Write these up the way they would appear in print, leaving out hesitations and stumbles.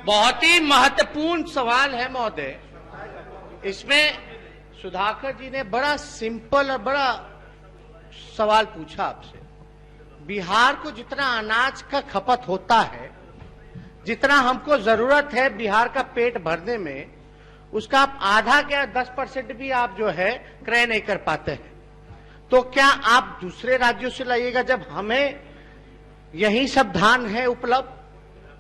बहुत ही महत्वपूर्ण सवाल है महोदय। इसमें सुधाकर जी ने बड़ा सिंपल और बड़ा सवाल पूछा आपसे। बिहार को जितना अनाज का खपत होता है, जितना हमको जरूरत है बिहार का पेट भरने में, उसका आप आधा क्या 10% भी आप जो है क्रय नहीं कर पाते हैं। तो क्या आप दूसरे राज्यों से लाइएगा जब हमें यही सब धान है उपलब्ध,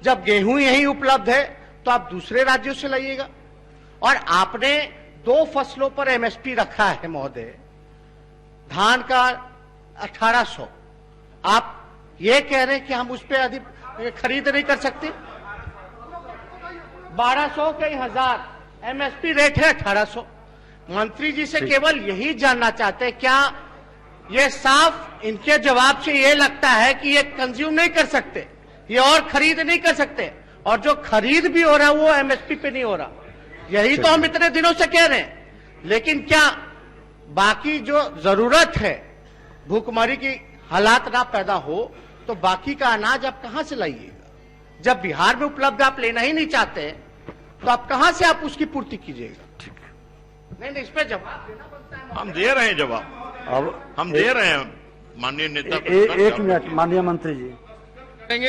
जब गेहूं यही उपलब्ध है, तो आप दूसरे राज्यों से लाइएगा। और आपने 2 फसलों पर एमएसपी रखा है महोदय, धान का 1800, आप ये कह रहे हैं कि हम उस पर अधिक खरीद नहीं कर सकते। 1200 कई हजार एमएसपी रेट है 1800। मंत्री जी से केवल यही जानना चाहते हैं, क्या ये साफ इनके जवाब से ये लगता है कि ये कंज्यूम नहीं कर सकते, ये और खरीद नहीं कर सकते, और जो खरीद भी हो रहा है वो एमएसपी पे नहीं हो रहा। यही तो हम इतने दिनों से कह रहे हैं। लेकिन क्या बाकी जो जरूरत है, भूखमरी की हालात ना पैदा हो, तो बाकी का अनाज आप कहां से लाइएगा? जब बिहार में उपलब्ध आप लेना ही नहीं चाहते, तो आप कहां से आप उसकी पूर्ति कीजिएगा? नहीं, इस पे जवाब देना बनता है। हम दे रहे हैं जवाब, अब हम दे रहे हैं माननीय नेता। एक मिनट माननीय मंत्री जी,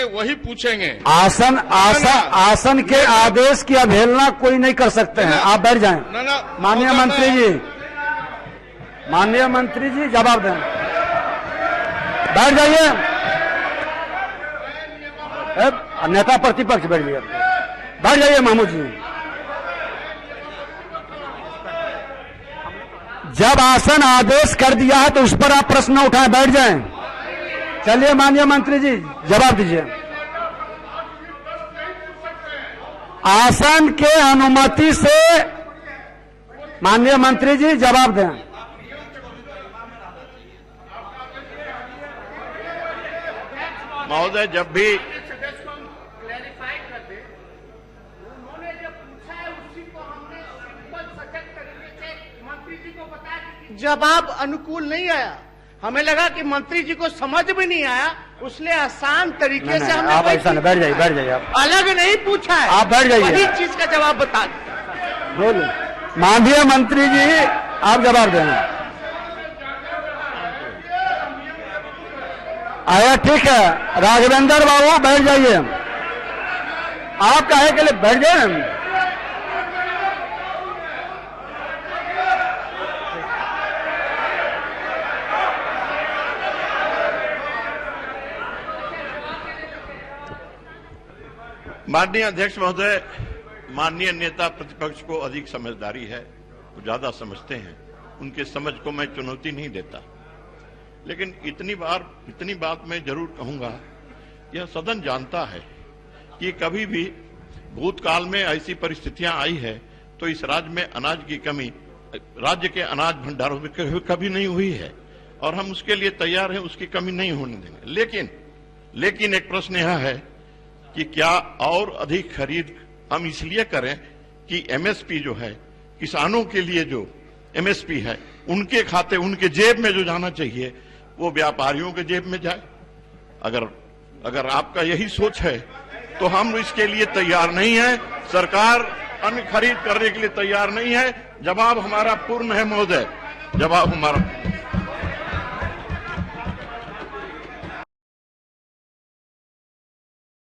वही पूछेंगे। आसन के आदेश की अवहेलना कोई नहीं कर सकते हैं। आप बैठ जाएं। माननीय मंत्री जी, माननीय मंत्री जी जवाब दें। बैठ जाइए। नेता प्रतिपक्ष बैठ जाइए, बैठ जाइए महमूद जी। जब आसन आदेश कर दिया है तो उस पर आप प्रश्न उठाएं, बैठ जाएं। चलिए माननीय मंत्री जी जवाब दीजिए। आसन के अनुमति से माननीय मंत्री जी जवाब दें। महोदय, जब भी क्लैरिफाई कर दे, उन्होंने जो पूछा है उसी को हमने सिंपल सचल तरीके से मंत्री जी को बताया कि जवाब अनुकूल नहीं आया। हमें लगा कि मंत्री जी को समझ में नहीं आया, इसलिए आसान तरीके से हमने आप ऐसा बैठ जाइए, बैठ जाइए। आप अलग नहीं पूछा है, आप बैठ जाइए, वही चीज का जवाब बता दें। बोलो माननीय मंत्री जी, आप जवाब देना। आया, ठीक है। राघवेंद्र बाबू बैठ जाइए। आप काहे के लिए बैठ जाए? माननीय अध्यक्ष महोदय, माननीय नेता प्रतिपक्ष को अधिक समझदारी है, वो ज्यादा समझते हैं, उनके समझ को मैं चुनौती नहीं देता। लेकिन इतनी बात मैं जरूर कहूंगा, यह सदन जानता है कि कभी भी भूतकाल में ऐसी परिस्थितियां आई है तो इस राज्य में अनाज की कमी राज्य के अनाज भंडारों में कभी नहीं हुई है, और हम उसके लिए तैयार हैं, उसकी कमी नहीं होने देंगे। लेकिन एक प्रश्न यह है कि क्या और अधिक खरीद हम इसलिए करें कि एमएसपी जो है, किसानों के लिए जो एमएसपी है, उनके खाते, उनके जेब में जो जाना चाहिए वो व्यापारियों के जेब में जाए। अगर आपका यही सोच है तो हम इसके लिए तैयार नहीं है। सरकार अन्न खरीद करने के लिए तैयार नहीं है। जवाब हमारा पूर्ण है महोदय, जवाब हमारा